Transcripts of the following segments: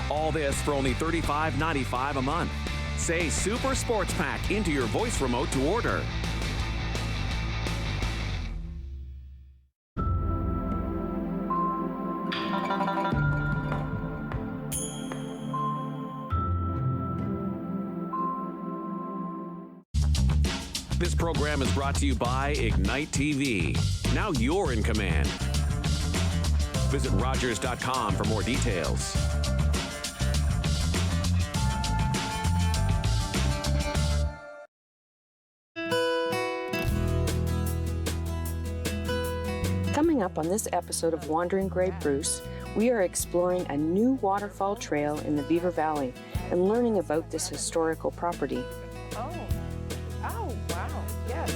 All this for only $35.95 a month. Say Super Sports Pack into your voice remote to order. This program is brought to you by Ignite TV. Now you're in command. Visit Rogers.com for more details. Coming up on this episode of Wandering Grey Bruce, we are exploring a new waterfall trail in the Beaver Valley and learning about this historical property. Oh, wow, yes.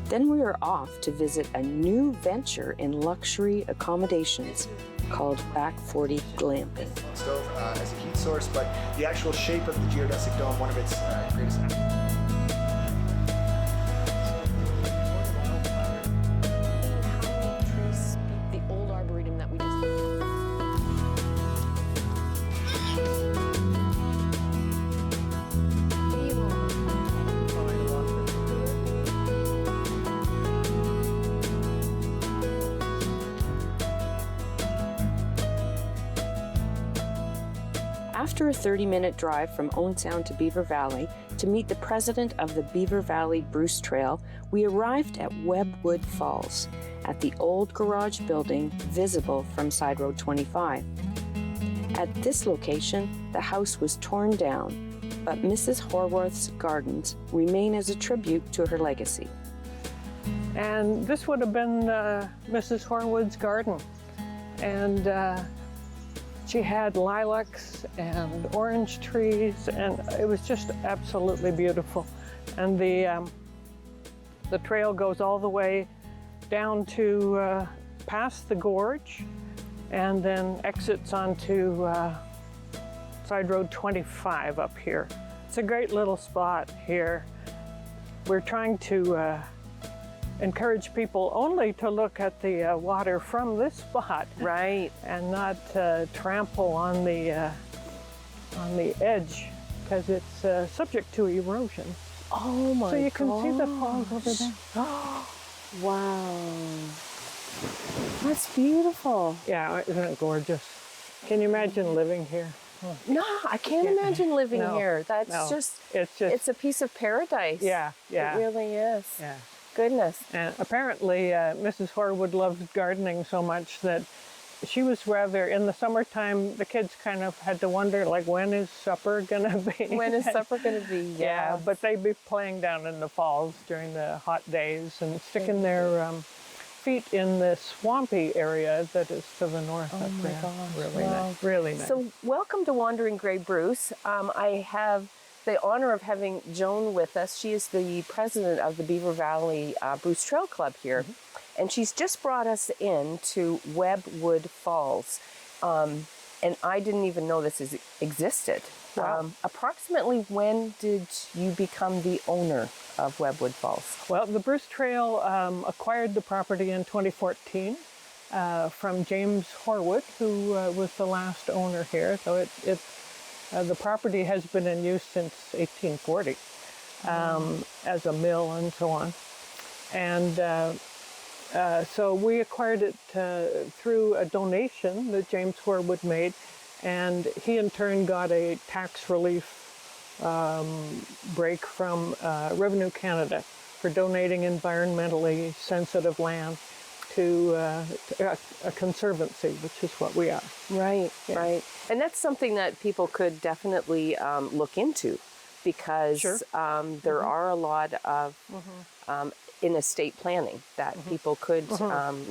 Then we are off to visit a new venture in luxury accommodations called Back 40 Glamping. Stove as a heat source, but the actual shape of the geodesic dome, one of its greatest The old arboretum that we just... After a 30-minute drive from Owen Sound to Beaver Valley to meet the president of the Beaver Valley Bruce Trail, we arrived at Webwood Falls, at the old garage building visible from Side Road 25. At this location, the house was torn down, but Mrs. Horwath's gardens remain as a tribute to her legacy. And this would have been Mrs. Horwood's garden. And she had lilacs and orange trees, and it was just absolutely beautiful. And the trail goes all the way down to past the gorge, and then exits onto Side Road 25 up here. It's a great little spot here. We're trying to encourage people only to look at the water from this spot, Right. and not trample on the edge, because it's subject to erosion. Oh my God. So you can see the falls over there. Wow. That's beautiful. Yeah, isn't it gorgeous? Can you imagine living here? No, I can't imagine living No, here. That's no. just, It's it's a piece of paradise. yeah. It really is. Yeah. Goodness. And apparently, Mrs. Horwood loved gardening so much that she was rather, in the summertime, the kids kind of had to wonder, like, when is supper gonna be? When is supper going to be? Yeah, but they'd be playing down in the falls during the hot days and sticking their feet in the swampy area that is to the north up my there. gosh, Really wow. nice. Really nice. So welcome to Wandering Grey Bruce. I have the honor of having Joan with us. She is the president of the Beaver Valley Bruce Trail Club here. And she's just brought us into Webwood Falls. And I didn't even know this existed. Wow. Approximately when did you become the owner of Webwood Falls? Well, the Bruce Trail acquired the property in 2014 from James Horwood, who was the last owner here. So the property has been in use since 1840 as a mill and so on. And so we acquired it through a donation that James Horwood made, and he in turn got a tax relief break from Revenue Canada for donating environmentally sensitive land to a conservancy, which is what we are. Right, Yeah. right. And that's something that people could definitely look into, because there are a lot of in estate planning that people could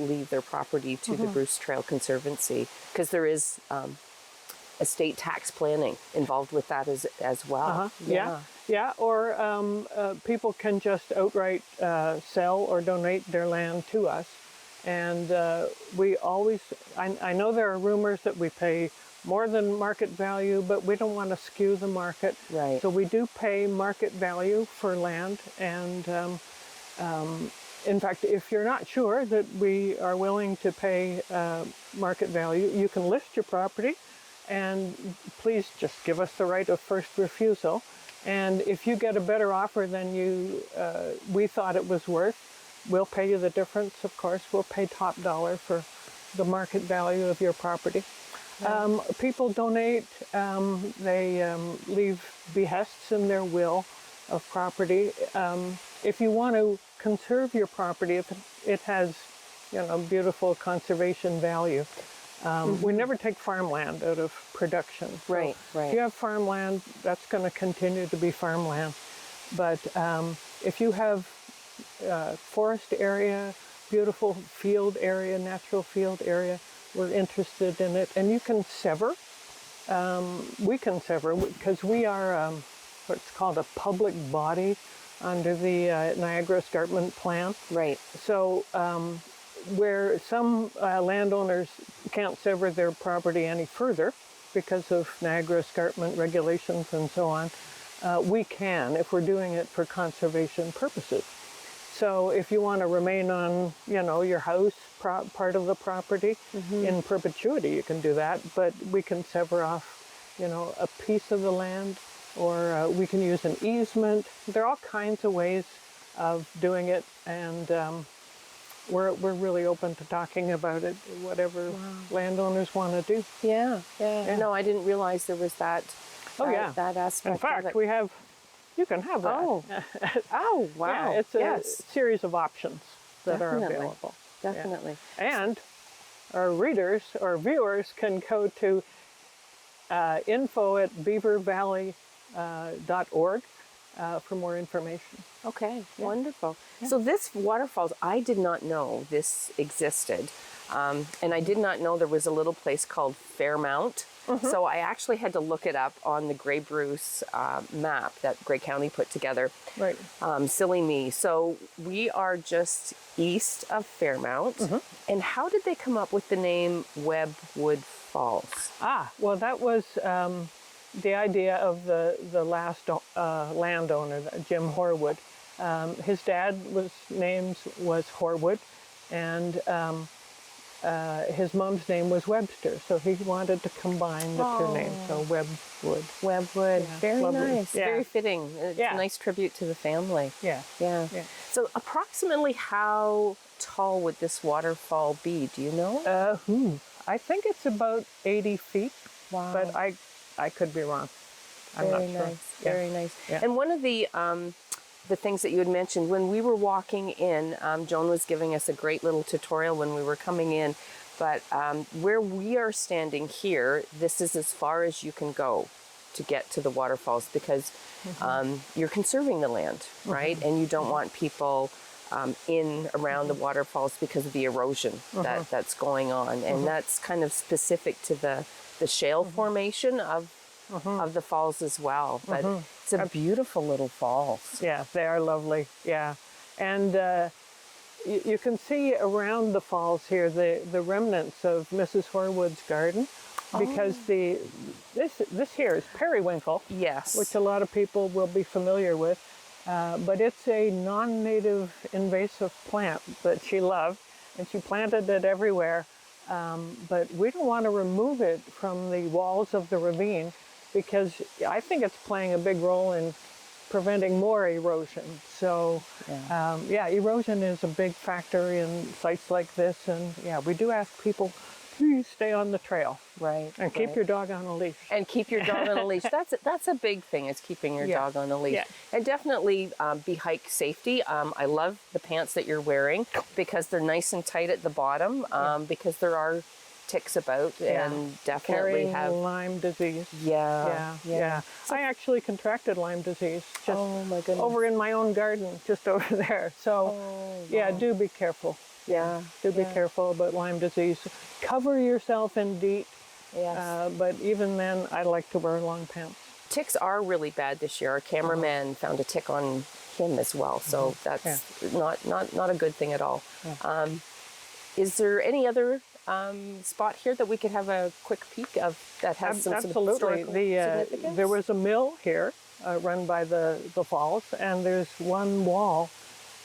leave their property to the Bruce Trail Conservancy, because there is estate tax planning involved with that as well. Yeah. Or people can just outright sell or donate their land to us. And we always, I know there are rumors that we pay more than market value, but we don't want to skew the market. Right. So we do pay market value for land, and In fact, if you're not sure that we are willing to pay market value, you can list your property, and please just give us the right of first refusal. And if you get a better offer than we thought it was worth, we'll pay you the difference, of course. We'll pay top dollar for the market value of your property. People donate, they leave behests in their will of property. If you want to conserve your property, if it has, beautiful conservation value, we never take farmland out of production. So Right. if you have farmland, that's going to continue to be farmland. But if you have forest area, beautiful field area, natural field area, we're interested in it. And you can sever. We can sever because we are what's called a public body under the Niagara Escarpment Plan. Right. So where some landowners can't sever their property any further because of Niagara Escarpment regulations and so on, we can if we're doing it for conservation purposes. So if you want to remain on, your house part of the property in perpetuity, you can do that. But we can sever off, a piece of the land, or we can use an easement. There are all kinds of ways of doing it, and we're really open to talking about it, whatever landowners want to do. Yeah. No, I didn't realize there was that. That aspect. In fact, of it. we have. You can have that. Oh, wow. Yeah, it's a series of options that are Definitely. available. Definitely. Yeah. And our readers or viewers can go to info@beavervalley.org for more information. Okay, wonderful. So this waterfalls, I did not know this existed. And I did not know there was a little place called Fairmount. So I actually had to look it up on the Grey Bruce map that Grey County put together. Right. Silly me. So we are just east of Fairmount. And how did they come up with the name Webwood Falls? Well, that was the idea of the last landowner, Jim Horwood. His dad was Horwood, and his mom's name was Webster, so he wanted to combine the two names, so Webwood. Webwood. Very lovely. nice. Yeah. Very fitting. It's a nice tribute to the family. Yeah. So approximately how tall would this waterfall be? Do you know? I think it's about 80 feet, Wow. but I could be wrong. I'm not sure. Very nice. Yeah. And one of the things that you had mentioned when we were walking in, Joan was giving us a great little tutorial when we were coming in, but where we are standing here, this is as far as you can go to get to the waterfalls because you're conserving the land, right? And you don't want people around the waterfalls because of the erosion that's going on. And that's kind of specific to the shale formation of the falls as well. But it's a beautiful little falls. Yeah, they are lovely. Yeah. And you can see around the falls here the remnants of Mrs. Horwood's garden because this here is periwinkle. Yes. Which a lot of people will be familiar with. But it's a non-native invasive plant that she loved, and she planted it everywhere. But we don't want to remove it from the walls of the ravine because I think it's playing a big role in preventing more erosion. So, erosion is a big factor in sites like this. And we do ask people, please stay on the trail. Right. And keep your dog on a leash. And keep your dog on a leash. That's a big thing, is keeping your dog on a leash. Yeah. And definitely be hike safety. I love the pants that you're wearing because they're nice and tight at the bottom because there are ticks about and definitely carrying have Lyme disease. Yeah. So I actually contracted Lyme disease just my goodness. over in my own garden, just over there. So do be careful. Be careful about Lyme disease. Cover yourself in DEET. Yes. But even then, I like to wear long pants. Ticks are really bad this year. Our cameraman found a tick on him as well, so that's not a good thing at all. Is there any other spot here that we could have a quick peek of that has some Absolutely. significance? There was a mill here run by the falls, and there's one wall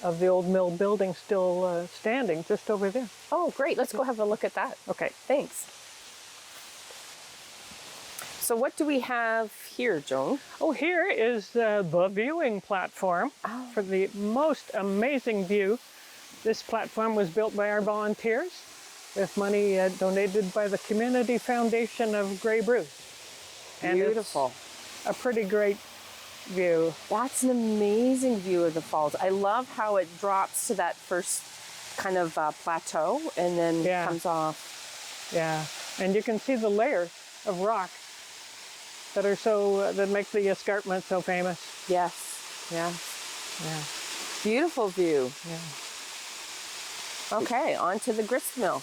of the old mill building still standing just over there. Oh, great. Let's go have a look at that. Okay. Thanks. So what do we have here, Joan? Oh, here is the viewing platform for the most amazing view. This platform was built by our volunteers with money donated by the Community Foundation of Grey Bruce. And Beautiful. It's a pretty great view. That's an amazing view of the falls. I love how it drops to that first kind of plateau and then comes off. Yeah, and you can see the layers of rock that are that make the escarpment so famous. Yes, yeah. Yeah. Beautiful view. Yeah. Okay, on to the grist mill.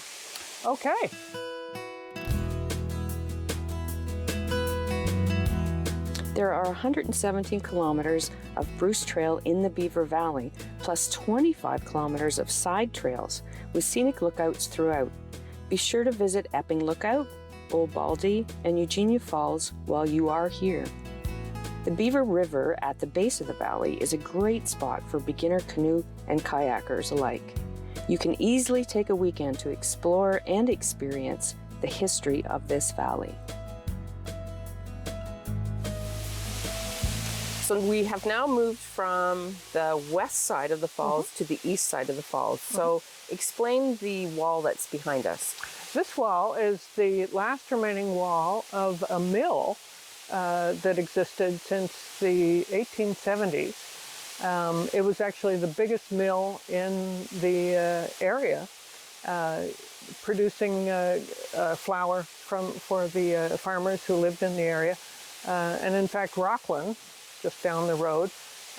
Okay. There are 117 kilometers of Bruce Trail in the Beaver Valley, plus 25 kilometers of side trails with scenic lookouts throughout. Be sure to visit Epping Lookout, Old Baldy, and Eugenia Falls while you are here. The Beaver River at the base of the valley is a great spot for beginner canoe and kayakers alike. You can easily take a weekend to explore and experience the history of this valley. So we have now moved from the west side of the falls to the east side of the falls. So explain the wall that's behind us. This wall is the last remaining wall of a mill that existed since the 1870s. It was actually the biggest mill in the area, producing flour for the farmers who lived in the area. And in fact, Rockland, just down the road,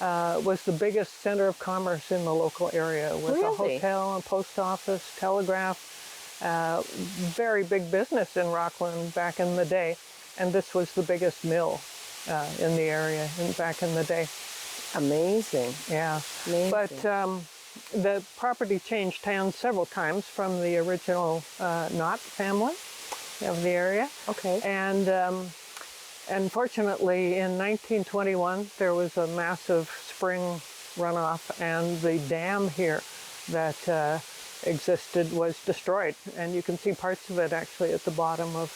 was the biggest center of commerce in the local area with a hotel, a post office, telegraph. Very big business in Rockland back in the day. And this was the biggest mill in the area back in the day. Amazing. Yeah. Amazing. But the property changed hands several times from the original Knott family of the area. Okay. And unfortunately, in 1921, there was a massive spring runoff, and the dam here that existed was destroyed. And you can see parts of it actually at the bottom of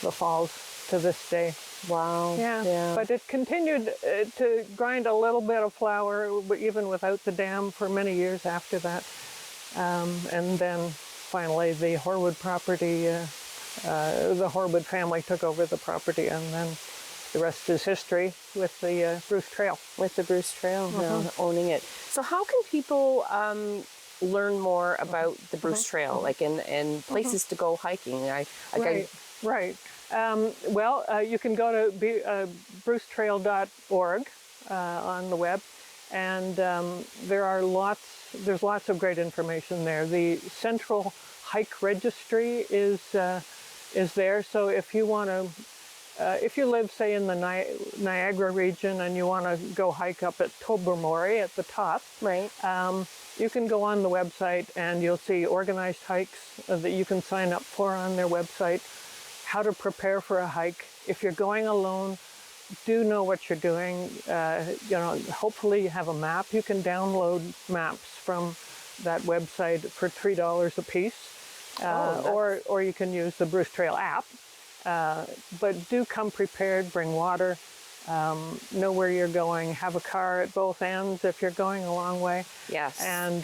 the falls to this day. Wow. Yeah. But it continued to grind a little bit of flour, even without the dam, for many years after that. And then finally, the Horwood property, the Horwood family took over the property, and then the rest is history with the Bruce Trail. With the Bruce Trail, now owning it. So how can people learn more about the Bruce Trail, like and places to go hiking? Right. Well, you can go to brucetrail.org on the web, and there's lots of great information there. The Central Hike Registry is there, so if you want to, if you live, say, in the Niagara region and you want to go hike up at Tobermory at the top, right? You can go on the website and you'll see organized hikes that you can sign up for on their website. How to prepare for a hike. If you're going alone, do know what you're doing. Hopefully you have a map. You can download maps from that website for $3 a piece, or you can use the Bruce Trail app. But do come prepared. Bring water. Know where you're going. Have a car at both ends if you're going a long way. Yes. And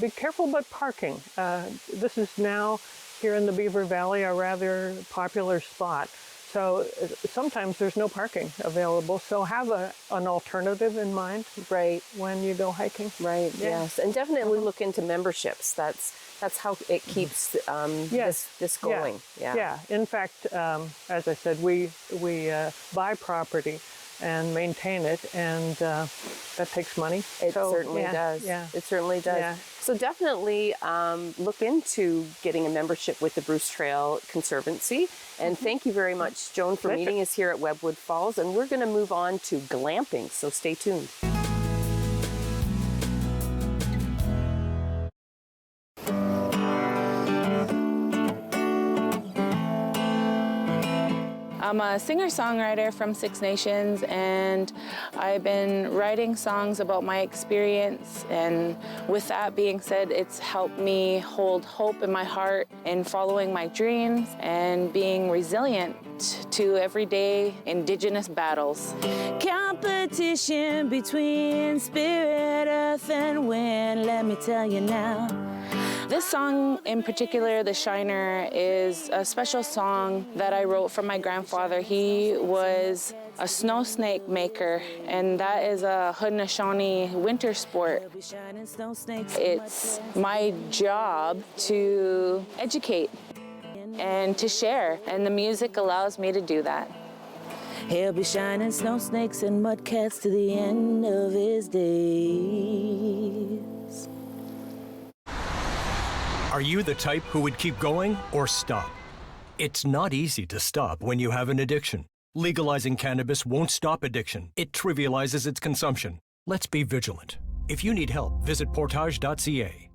be careful about parking. This is now, here in the Beaver Valley, a rather popular spot. So sometimes there's no parking available. So have an alternative in mind, right, when you go hiking. Right. Yeah. Yes, and definitely look into memberships. That's how it keeps this going. Yeah. In fact, as I said, we buy property and maintain it, and that takes money. It certainly does. Yeah. It certainly does. Yeah. So definitely look into getting a membership with the Bruce Trail Conservancy. And thank you very much, Joan, for meeting us here at Webwood Falls. And we're going to move on to glamping, so stay tuned. I'm a singer-songwriter from Six Nations, and I've been writing songs about my experience, and with that being said, it's helped me hold hope in my heart in following my dreams and being resilient to everyday Indigenous battles. Competition between spirit, earth, and wind, let me tell you now. This song in particular, The Shiner, is a special song that I wrote for my grandfather. He was a snow snake maker, and that is a Haudenosaunee winter sport. It's my job to educate and to share, and the music allows me to do that. He'll be shining snow snakes and mudcats to the end of his days. Are you the type who would keep going or stop? It's not easy to stop when you have an addiction. Legalizing cannabis won't stop addiction. It trivializes its consumption. Let's be vigilant. If you need help, visit portage.ca.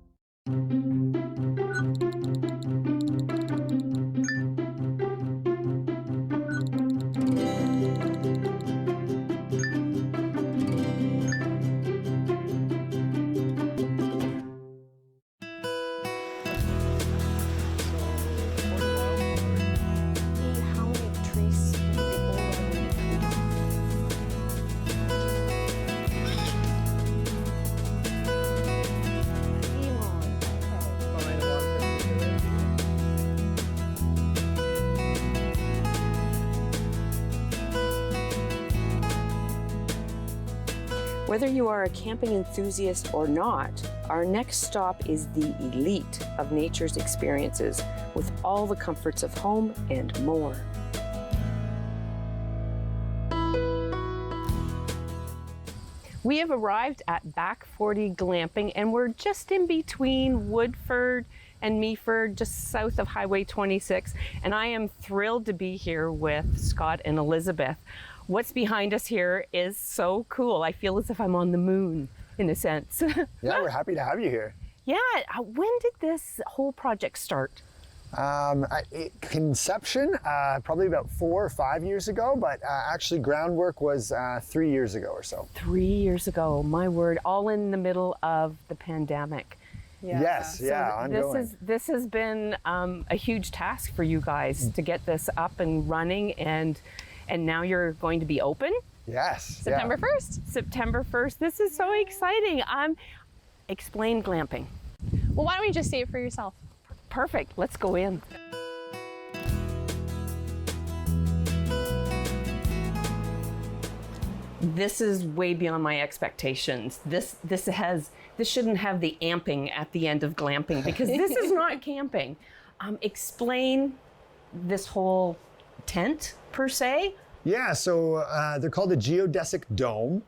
Whether you are a camping enthusiast or not, our next stop is the elite of nature's experiences with all the comforts of home and more. We have arrived at Back 40 Glamping, and we're just in between Woodford and Meaford, just south of Highway 26, and I am thrilled to be here with Scott and Elizabeth. What's behind us here is so cool. I feel as if I'm on the moon, in a sense. Yeah, we're happy to have you here. Yeah, when did this whole project start? Conception, probably about 4 or 5 years ago, but actually groundwork was 3 years ago or so. 3 years ago, my word, all in the middle of the pandemic. Yeah. Yes, yeah, ongoing. This has been a huge task for you guys to get this up and running, and now you're going to be open? Yes. September 1st? September 1st. This is so exciting. Explain glamping. Well, why don't you just say it for yourself? Perfect. Let's go in. This is way beyond my expectations. This shouldn't have the amping at the end of glamping, because this is not camping. Explain this whole tent per se. Yeah, so they're called a geodesic dome.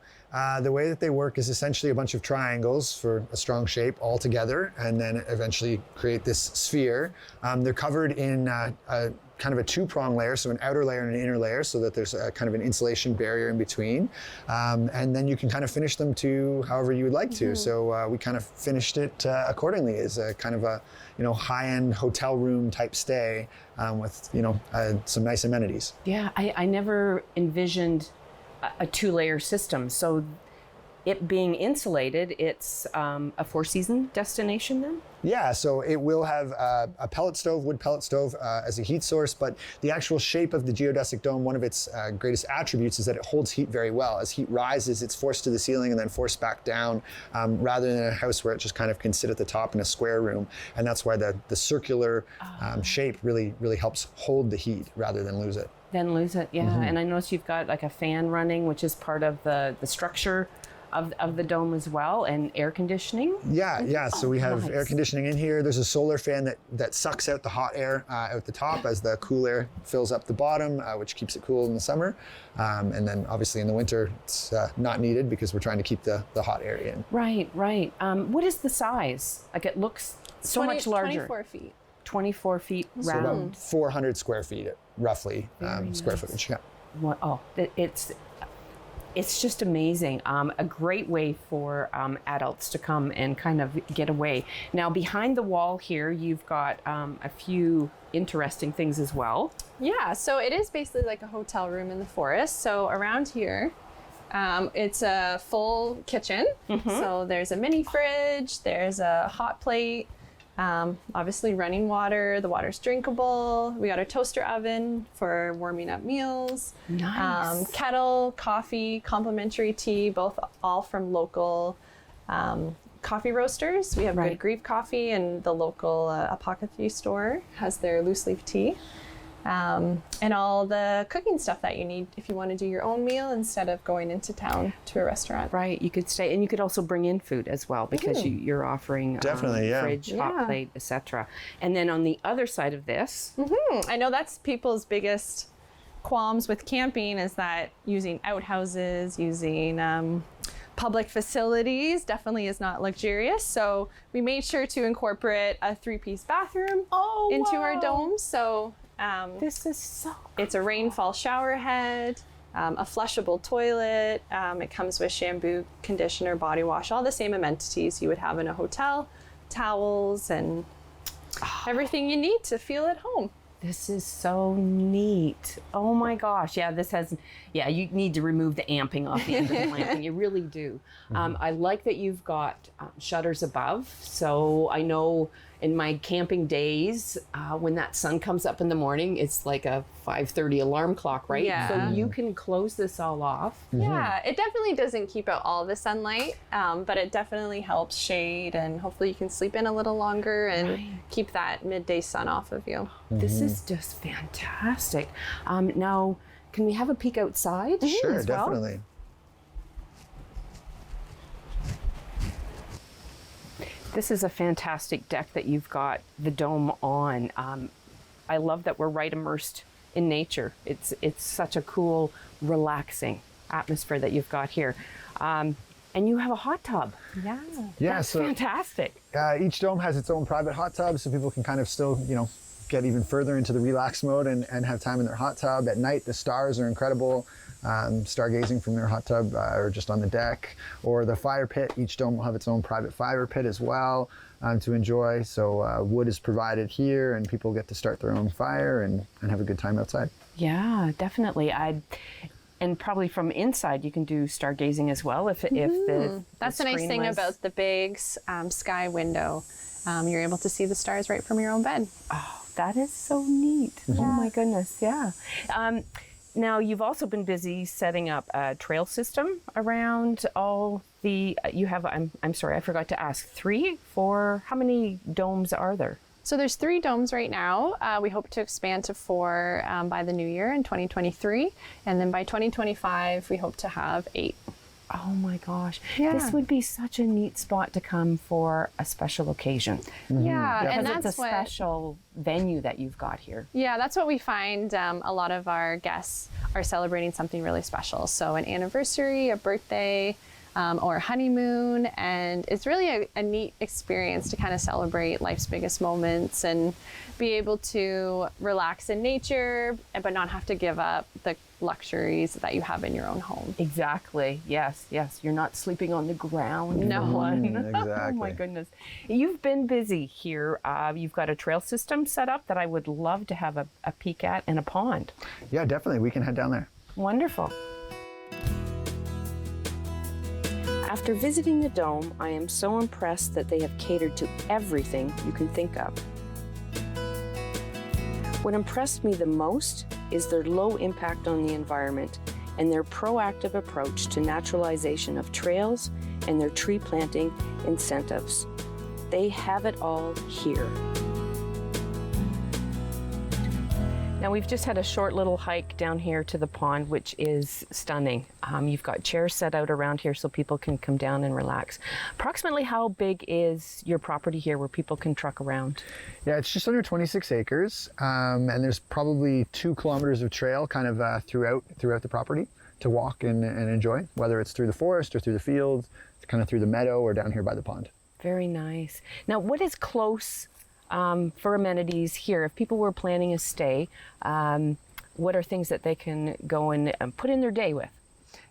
The way that they work is essentially a bunch of triangles for a strong shape all together, and then eventually create this sphere. They're covered in kind of a two-prong layer, so an outer layer and an inner layer, so that there's a kind of an insulation barrier in between. And then you can kind of finish them to however you would like to. So we kind of finished it accordingly as a kind of a high-end hotel room type stay with some nice amenities. Yeah, I never envisioned a two-layer system. So it being insulated, it's a four-season destination then? Yeah, so it will have a pellet stove, wood pellet stove as a heat source, but the actual shape of the geodesic dome, one of its greatest attributes is that it holds heat very well. As heat rises, it's forced to the ceiling and then forced back down, rather than a house where it just kind of can sit at the top in a square room. And that's why the circular shape really helps hold the heat rather than lose it. Then lose it, yeah. And I noticed you've got like a fan running, which is part of the structure of the dome as well, and air conditioning? Yeah. So we have nice. Air conditioning in here. There's a solar fan that sucks out the hot air out the top as the cool air fills up the bottom, which keeps it cool in the summer. And then obviously in the winter, it's not needed because we're trying to keep the hot air in. Right. What is the size? Like, it looks so much larger. 24 feet. 24 feet round. So about 400 square feet, roughly, square footage. Yeah. It's just amazing. A great way for adults to come and kind of get away. Now, behind the wall here, you've got a few interesting things as well. Yeah, so it is basically like a hotel room in the forest. So around here, it's a full kitchen. So there's a mini fridge, there's a hot plate, obviously running water, the water's drinkable. We got a toaster oven for warming up meals. Nice. Kettle, coffee, complimentary tea, all from local coffee roasters. We have Good Grief Coffee, and the local apothecary store has their loose leaf tea. And all the cooking stuff that you need if you want to do your own meal instead of going into town to a restaurant. Right, you could stay, and you could also bring in food as well, because you're offering fridge, hot plate, etc. And then on the other side of this, I know that's people's biggest qualms with camping, is that using outhouses, using public facilities definitely is not luxurious. So we made sure to incorporate a 3-piece bathroom into our dome. So this is so cool. It's a rainfall shower head, a flushable toilet. It comes with shampoo, conditioner, body wash, all the same amenities you would have in a hotel, towels, and everything you need to feel at home. This is so neat. Oh my gosh. Yeah, you need to remove the amping off the end of the glamping. You really do. I like that you've got shutters above. So I know in my camping days, when that sun comes up in the morning, it's like a 5:30 alarm clock, right? Yeah. So you can close this all off. Yeah, it definitely doesn't keep out all the sunlight, but it definitely helps shade, and hopefully you can sleep in a little longer and keep that midday sun off of you. This is just fantastic. Now, can we have a peek outside? Sure, as well? definitely. This is a fantastic deck that you've got the dome on. I love that we're right immersed in nature. It's such a cool, relaxing atmosphere that you've got here. And you have a hot tub. Yeah, That's fantastic. Each dome has its own private hot tub, so people can kind of still, get even further into the relax mode and have time in their hot tub. At night, the stars are incredible. Stargazing from their hot tub or just on the deck, or the fire pit. Each dome will have its own private fire pit as well to enjoy. So wood is provided here, and people get to start their own fire and have a good time outside. Yeah, definitely. And probably from inside you can do stargazing as well if That's the nice thing about the big sky window. You're able to see the stars right from your own bed. Oh, that is so neat. Oh my goodness, yeah. Now, you've also been busy setting up a trail system around all the, you have, I'm sorry, I forgot to ask, 3, 4, how many domes are there? So there's 3 domes right now. We hope to expand to 4 by the new year in 2023. And then by 2025, we hope to have 8. Oh my gosh. Yeah. This would be such a neat spot to come for a special occasion. Yeah, and that's a special venue that you've got here. Yeah, that's what we find. A lot of our guests are celebrating something really special. So an anniversary, a birthday, or a honeymoon. And it's really a neat experience to kind of celebrate life's biggest moments and be able to relax in nature, but not have to give up the luxuries that you have in your own home. Exactly. Yes. You're not sleeping on the ground. No. Exactly. Oh my goodness. You've been busy here. You've got a trail system set up that I would love to have a peek at, and a pond. Yeah, definitely. We can head down there. Wonderful. After visiting the dome, I am so impressed that they have catered to everything you can think of. What impressed me the most is their low impact on the environment and their proactive approach to naturalization of trails and their tree planting incentives. They have it all here. Now, we've just had a short little hike down here to the pond, which is stunning. You've got chairs set out around here so people can come down and relax. Approximately how big is your property here where people can truck around? Yeah, it's just under 26 acres, and there's probably 2 kilometers of trail kind of throughout the property to walk and enjoy, whether it's through the forest or through the fields, kind of through the meadow or down here by the pond. Very nice. Now, what is close for amenities here? If people were planning a stay, what are things that they can go and put in their day with?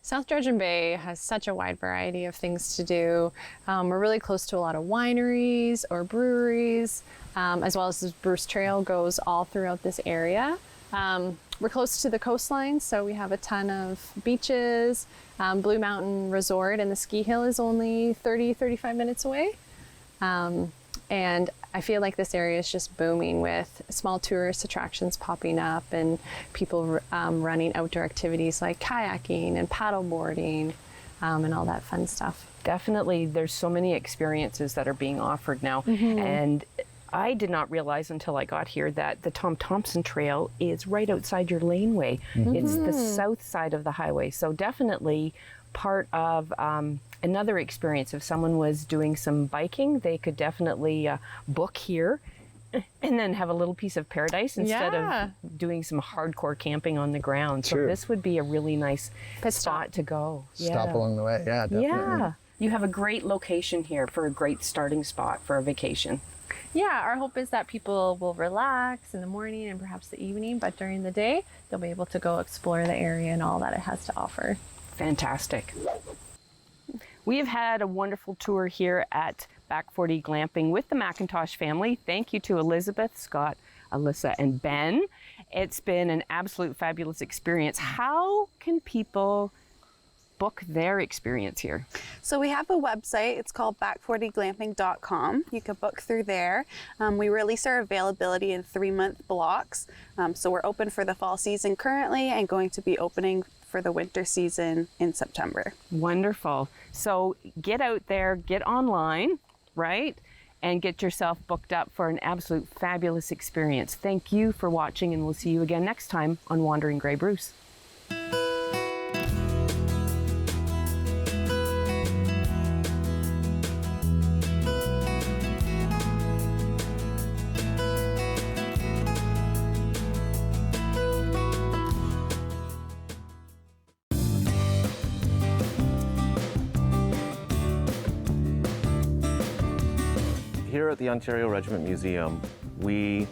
South Dredgen Bay has such a wide variety of things to do. We're really close to a lot of wineries or breweries, as well as the Bruce Trail goes all throughout this area. We're close to the coastline, so we have a ton of beaches. Blue Mountain Resort and the ski hill is only 30-35 minutes away. And I feel like this area is just booming with small tourist attractions popping up and people running outdoor activities like kayaking and paddleboarding and all that fun stuff. Definitely, there's so many experiences that are being offered now. And I did not realize until I got here that the Tom Thompson Trail is right outside your laneway. It's the south side of the highway. So definitely part of another experience. If someone was doing some biking, they could definitely book here and then have a little piece of paradise instead of doing some hardcore camping on the ground. So this would be a really nice spot to go. Stop along the way, yeah, definitely. Yeah, you have a great location here for a great starting spot for a vacation. Yeah, our hope is that people will relax in the morning and perhaps the evening, but during the day, they'll be able to go explore the area and all that it has to offer. Fantastic. We have had a wonderful tour here at Back 40 Glamping with the McIntosh family. Thank you to Elizabeth, Scott, Alyssa, and Ben. It's been an absolute fabulous experience. How can people book their experience here? So we have a website. It's called back40glamping.com. You can book through there. We release our availability in 3-month blocks. So we're open for the fall season currently and going to be opening for the winter season in September. Wonderful. So get out there, get online, right? And get yourself booked up for an absolute fabulous experience. Thank you for watching, and we'll see you again next time on Wandering Grey Bruce. Here at the Ontario Regiment Museum, we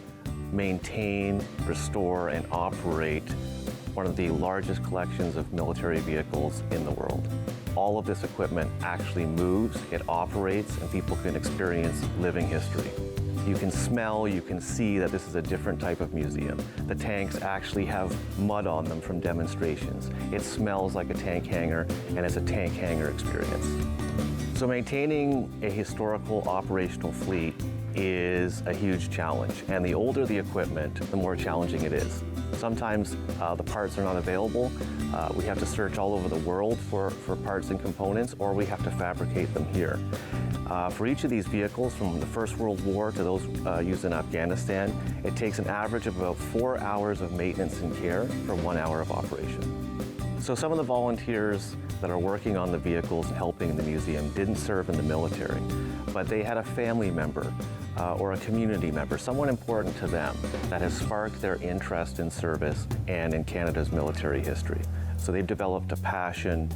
maintain, restore, and operate one of the largest collections of military vehicles in the world. All of this equipment actually moves, it operates, and people can experience living history. You can smell, you can see that this is a different type of museum. The tanks actually have mud on them from demonstrations. It smells like a tank hangar, and it's a tank hangar experience. So maintaining a historical operational fleet is a huge challenge, and the older the equipment, the more challenging it is. Sometimes the parts are not available. We have to search all over the world for parts and components, or we have to fabricate them here. For each of these vehicles, from the First World War to those used in Afghanistan, it takes an average of about 4 hours of maintenance and care for 1 hour of operation. So some of the volunteers that are working on the vehicles and helping in the museum didn't serve in the military, but they had a family member or a community member, someone important to them, that has sparked their interest in service and in Canada's military history. So they've developed a passion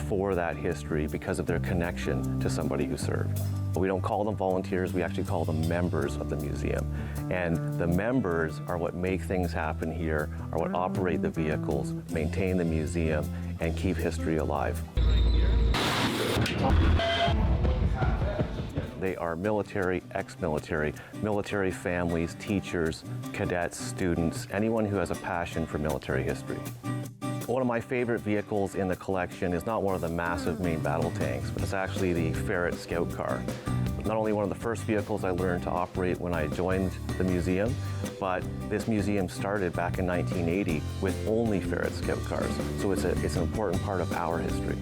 for that history because of their connection to somebody who served. But we don't call them volunteers, we actually call them members of the museum. And the members are what make things happen here, are what operate the vehicles, maintain the museum, and keep history alive. They are military, ex-military, military families, teachers, cadets, students, anyone who has a passion for military history. One of my favorite vehicles in the collection is not one of the massive main battle tanks, but it's actually the Ferret Scout Car. Not only one of the first vehicles I learned to operate when I joined the museum, but this museum started back in 1980 with only Ferret Scout cars. So it's an important part of our history.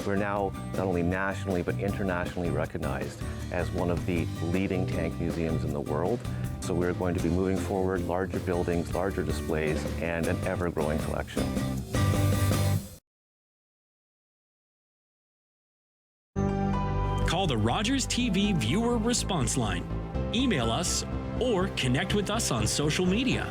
We're now not only nationally but internationally recognized as one of the leading tank museums in the world. So we're going to be moving forward, larger buildings, larger displays, and an ever-growing collection. Call the Rogers TV viewer response line, email us, or connect with us on social media.